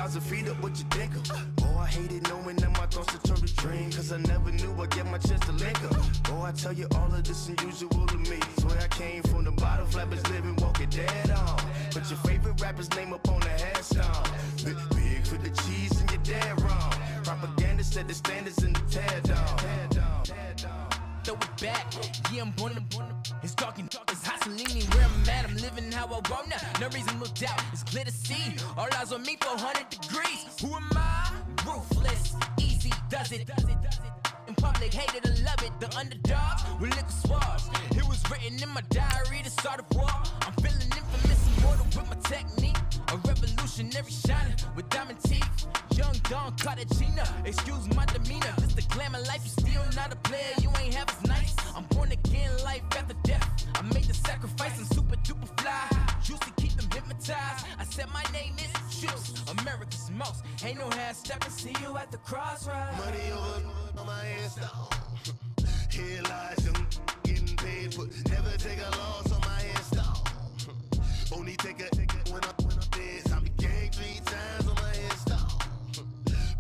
1,000 feet up, what you think of? Oh, I hated knowing that my thoughts had turned to dream, cause I never knew I'd get my chance to link up. Oh, I tell you all of this unusual to me. Swear I came from the bottom, flappers living, walking dead on. Put your favorite rapper's name up on the headstone. Big for the cheese and you're dead wrong. Propaganda set the standards in the tear down. Throw it back, yeah, I'm born to it's talking, it's hustling me where I'm at, I'm living how I want now. No reason to doubt, it's clear to see. All eyes on me, 400 degrees. Who am I? Ruthless, easy, does it. In public, hated or love it. The underdogs with liquor swabs. It was written in my diary to start a war. I'm feeling infamous, immortal with my technique. A revolutionary shining with diamond teeth. Young Don Cartagena, excuse my demeanor. This the glamour life, you still not a player, you ain't half as nice. I'm born again, life after death. I made the sacrifice and super duper fly. Used to keep them hypnotized. I said my name is Juice, America's most. Ain't no half stepping, see you at the crossroads. Money over on my headstone. Here lies young, getting paid, but never take a loss on my headstone. Only take a when I'm dead. I became 3 times on my headstone.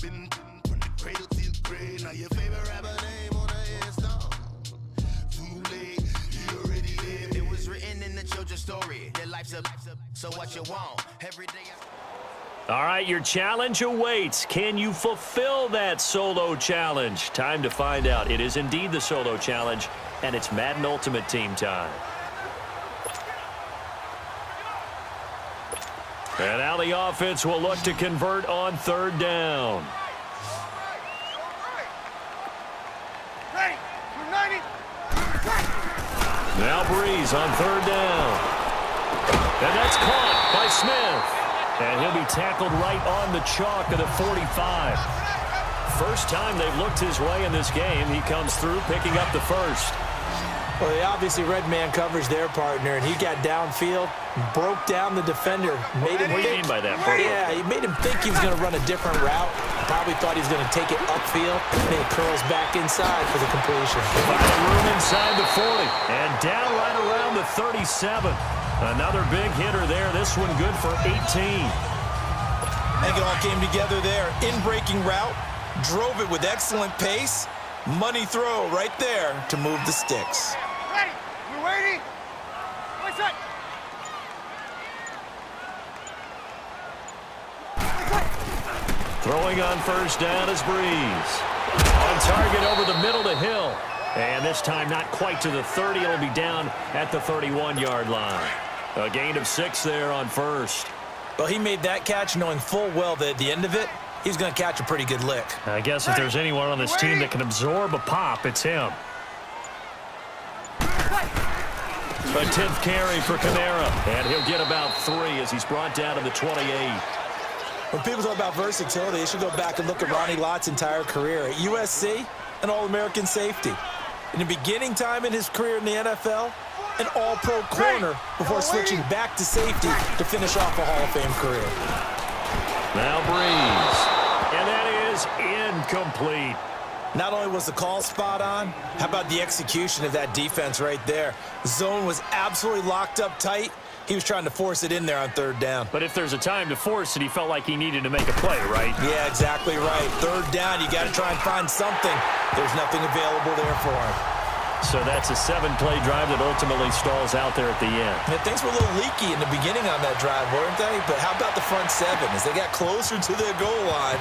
Been from the cradle to the grave. Now your favorite rapper name on the headstone. Too late, you already lived. It was written in the children's story. Their life's up, so what you want? Every day All right, your challenge awaits. Can you fulfill that solo challenge? Time to find out. It is indeed the solo challenge, and it's Madden Ultimate Team time. And now the offense will look to convert on 3rd down. Now Breeze on 3rd down. And that's caught by Smith. And he'll be tackled right on the chalk of the 45. First time they've looked his way in this game. He comes through picking up the first. Well, they obviously read man coverage their partner, and he got downfield, broke down the defender. Made him what do you mean by that? Yeah, he made him think he was going to run a different route. Probably thought he was going to take it upfield, and then he curls back inside for the completion. Finds room inside the 40, and down right around the 37. Another big hitter there. This one good for 18. I think it all came together there. In-breaking route, drove it with excellent pace. Money throw right there to move the sticks. Ready? We're waiting. What's that? Throwing on 1st down is Breeze. On target over the middle to Hill. And this time not quite to the 30. It'll be down at the 31-yard line. A gain of 6 there on 1st. Well, he made that catch knowing full well that at the end of it, he's going to catch a pretty good lick. I guess if there's anyone on this team that can absorb a pop, it's him. A 10th carry for Kamara, and he'll get about 3 as he's brought down to the 28. When people talk about versatility, they should go back and look at Ronnie Lott's entire career. At USC, an All-American safety. In the beginning time in his career in the NFL, an all-pro corner before switching back to safety to finish off a Hall of Fame career. Now Breeze, and that is incomplete. Not only was the call spot on, how about the execution of that defense right there? The zone was absolutely locked up tight. He was trying to force it in there on 3rd down. But if there's a time to force it, he felt like he needed to make a play, right? Yeah, exactly right. 3rd down, you got to try and find something. There's nothing available there for him. So that's a 7-play drive that ultimately stalls out there at the end. Yeah, things were a little leaky in the beginning on that drive, weren't they? But how about the front 7? As they got closer to their goal line,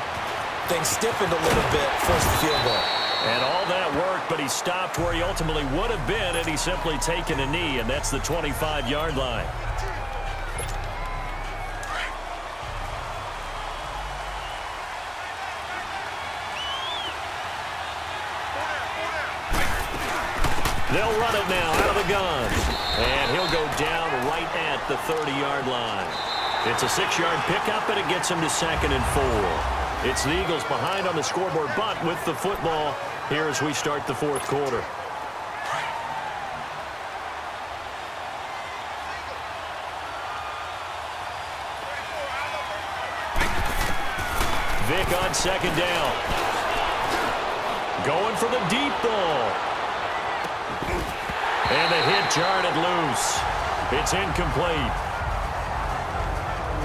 things stiffened a little bit, forced the field goal. And all that worked, but he stopped where he ultimately would have been had he simply taken a knee, and that's the 25-yard line. They'll run it now out of the gun. And he'll go down right at the 30-yard line. It's a 6-yard pickup, and it gets him to 2nd and 4. It's the Eagles behind on the scoreboard, but with the football here as we start the 4th quarter. Vic on 2nd down. Going for the deep ball. And the hit jarred it loose. It's incomplete.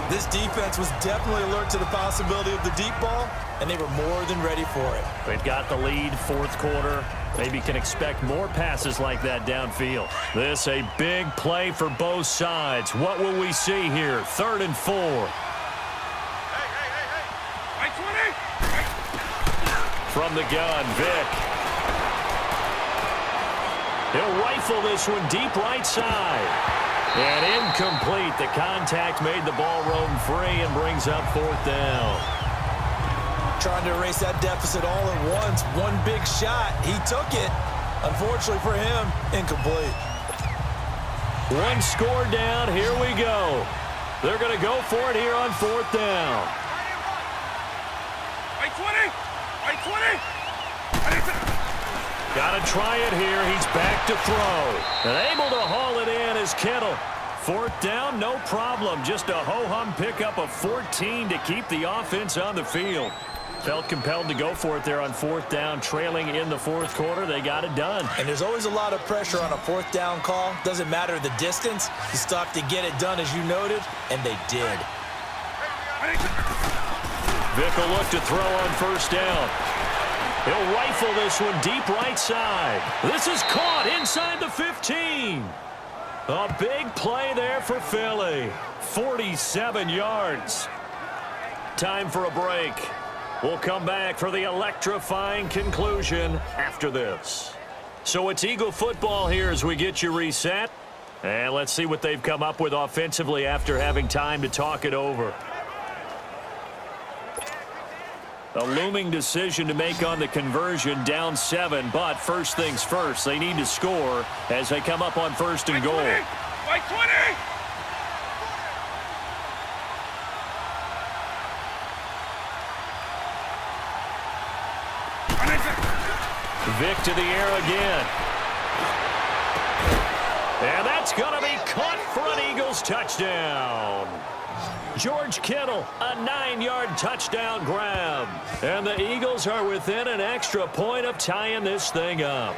This defense was definitely alert to the possibility of the deep ball, and they were more than ready for it. They've got the lead, fourth quarter. Maybe can expect more passes like that downfield. This a big play for both sides. What will we see here? 3rd and 4. Hey. 20. From the gun, Vick. He'll rifle this one deep right side. And incomplete. The contact made the ball roam free and brings up 4th down. Trying to erase that deficit all at once. One big shot. He took it. Unfortunately for him, incomplete. One score down. Here we go. They're going to go for it here on 4th down. Hey, 20. Hey, 20. Got to try it here. He's back to throw. And able to haul it in is Kittle. 4th down, no problem. Just a ho-hum pickup of 14 to keep the offense on the field. Felt compelled to go for it there on 4th down, trailing in the 4th quarter. They got it done. And there's always a lot of pressure on a 4th down call. Doesn't matter the distance. You still have to get it done, as you noted, and they did. Vick will look to throw on 1st down. He'll rifle this one deep right side. This is caught inside the 15. A big play there for Philly. 47 yards. Time for a break. We'll come back for the electrifying conclusion after this. So it's Eagle football here as we get you reset. And let's see what they've come up with offensively after having time to talk it over. A looming decision to make on the conversion, down 7, but first things first, they need to score as they come up on 1st and goal. Like 20. Vick to the air again. And that's going to be caught for an Eagles touchdown. George Kittle, a 9-yard touchdown grab. And the Eagles are within an extra point of tying this thing up.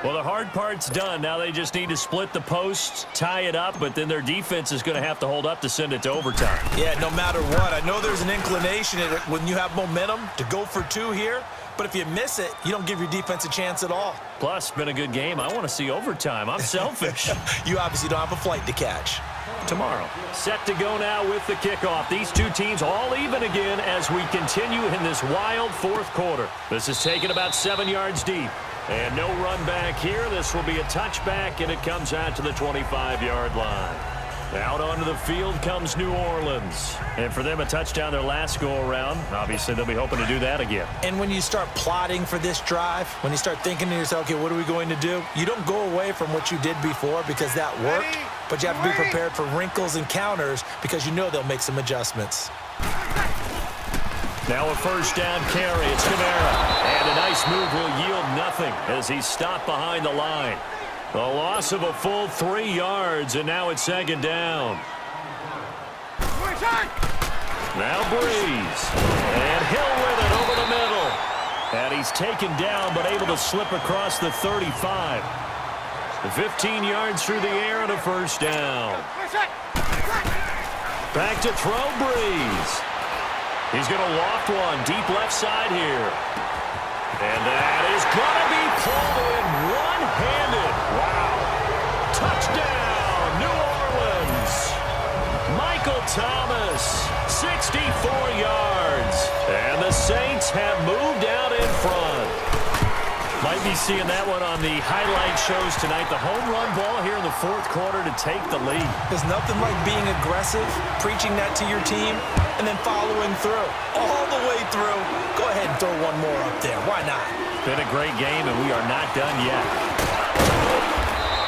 Well, the hard part's done. Now they just need to split the posts, tie it up, but then their defense is going to have to hold up to send it to overtime. Yeah, no matter what. I know there's an inclination when you have momentum to go for 2 here, but if you miss it, you don't give your defense a chance at all. Plus, been a good game. I want to see overtime. I'm selfish. You obviously don't have a flight to catch. Tomorrow. Set to go now with the kickoff. These two teams all even again as we continue in this wild 4th quarter. This is taken about 7 yards deep. And no run back here. This will be a touchback, and it comes out to the 25-yard line. Out onto the field comes New Orleans. And for them, a touchdown their last go-around. Obviously, they'll be hoping to do that again. And when you start plotting for this drive, when you start thinking to yourself, okay, what are we going to do? You don't go away from what you did before because that worked, but you have to be prepared for wrinkles and counters because you know they'll make some adjustments. Now a 1st down carry. It's Kamara. And a nice move will yield nothing as he's stopped behind the line. A loss of a full 3 yards, and now it's 2nd down. Now Breeze. And Hill with it over the middle. And he's taken down, but able to slip across the 35. 15 yards through the air and a 1st down. Back to throw, Breeze. He's going to loft one deep left side here. And that is going to be pulled in one-handed. Wow. Touchdown, New Orleans. Michael Thomas, 64 yards. And the Saints have moved out in front. Might be seeing that one on the highlight shows tonight. The home run ball here in the 4th quarter to take the lead. There's nothing like being aggressive, preaching that to your team, and then following through. All the way through. Go ahead and throw one more up there. Why not? Been a great game, and we are not done yet.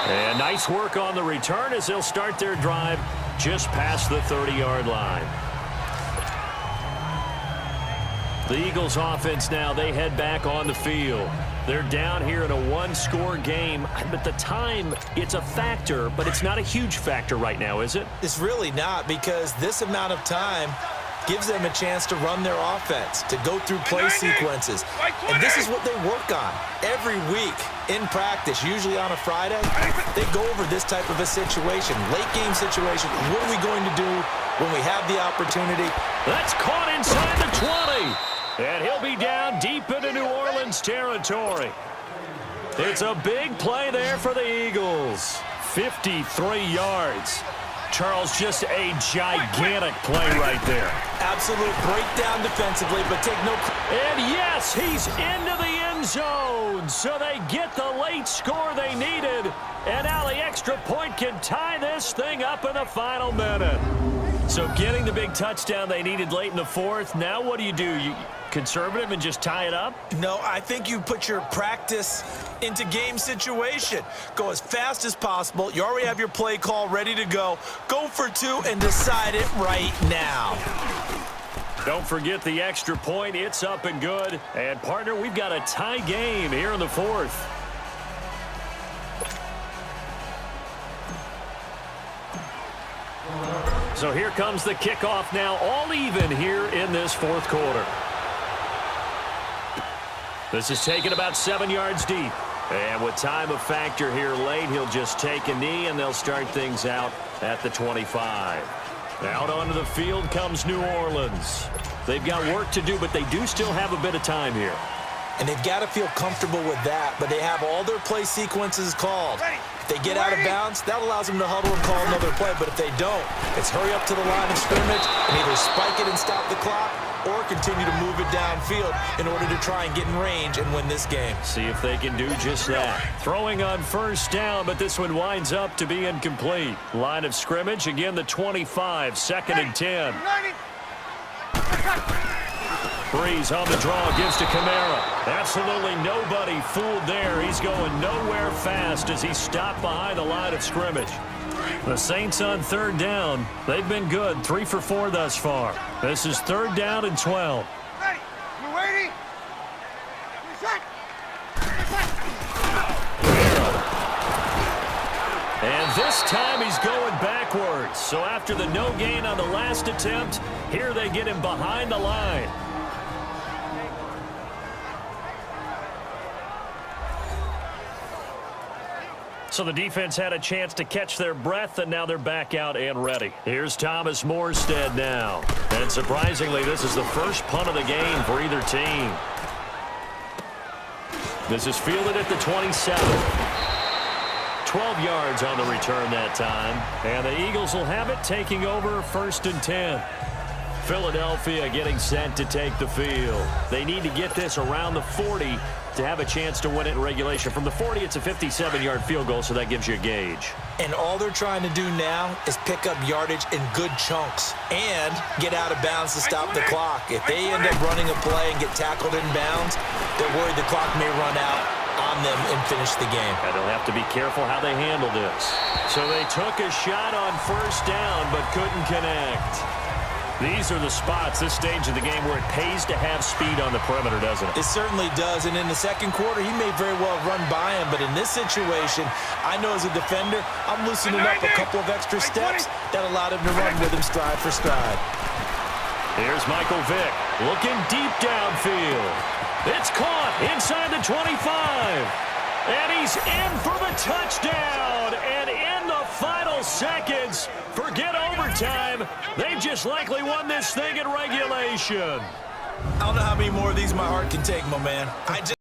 And nice work on the return as they'll start their drive just past the 30-yard line. The Eagles offense now, they head back on the field. They're down here in a 1-score game. But the time, it's a factor, but it's not a huge factor right now, is it? It's really not, because this amount of time gives them a chance to run their offense, to go through play sequences. And this is what they work on every week in practice, usually on a Friday. They go over this type of a situation, late game situation. What are we going to do when we have the opportunity. That's caught inside the 20. And he'll be down deep into New Orleans territory. It's a big play there for the Eagles. 53 yards. Charles, just a gigantic play right there. Absolute breakdown defensively, but take no... And yes, he's into the end zone. So they get the late score they needed. And now the extra point can tie this thing up in the final minute. So getting the big touchdown they needed late in the fourth. Now what do? You conservative and just tie it up? No, I think you put your practice into game situation. Go as fast as possible. You already have your play call ready to go. Go for two and decide it right now. Don't forget the extra point. It's up and good. And, partner, we've got a tie game here in the fourth. So here comes the kickoff now, all even here in this fourth quarter. This is taken about 7 yards deep. And with time a factor here late, he'll just take a knee, and they'll start things out at the 25. Out onto the field comes New Orleans. They've got work to do, but they do still have a bit of time here. And they've got to feel comfortable with that, but they have all their play sequences called. If they get out of bounds, that allows them to huddle and call another play, but if they don't, it's hurry up to the line of scrimmage and either spike it and stop the clock or continue to move it downfield in order to try and get in range and win this game. See if they can do just that. Throwing on first down, but this one winds up to be incomplete. Line of scrimmage, again the 25, 2nd and 10. Breeze on the draw, gives to Kamara. Absolutely nobody fooled there. He's going nowhere fast as he stopped behind the line of scrimmage. The Saints on third down. They've been good, 3 for 4 thus far. This is 3rd down and 12. Ready. We're waiting. And this time he's going backwards. So after the no gain on the last attempt, here they get him behind the line. So the defense had a chance to catch their breath, and now they're back out and ready. Here's Thomas Morstead now. And surprisingly, this is the first punt of the game for either team. This is fielded at the 27. 12 yards on the return that time. And the Eagles will have it, taking over 1st and 10. Philadelphia getting set to take the field. They need to get this around the 40 to have a chance to win it in regulation. From the 40, it's a 57-yard field goal, so that gives you a gauge. And all they're trying to do now is pick up yardage in good chunks and get out of bounds to stop the clock. If they end up running a play and get tackled in bounds, they're worried the clock may run out on them and finish the game. And they'll have to be careful how they handle this. So they took a shot on first down but couldn't connect. These are the spots, this stage of the game, where it pays to have speed on the perimeter, doesn't it? It certainly does, and in the second quarter, he may very well run by him, but in this situation, I know as a defender, I'm loosening up a couple of extra steps that allowed him to run with him stride for stride. Here's Michael Vick, looking deep downfield. It's caught inside the 25, and he's in for the touchdown, and in the final seconds, forget overtime, they've just likely won this thing in regulation. I don't know how many more of these my heart can take, my man.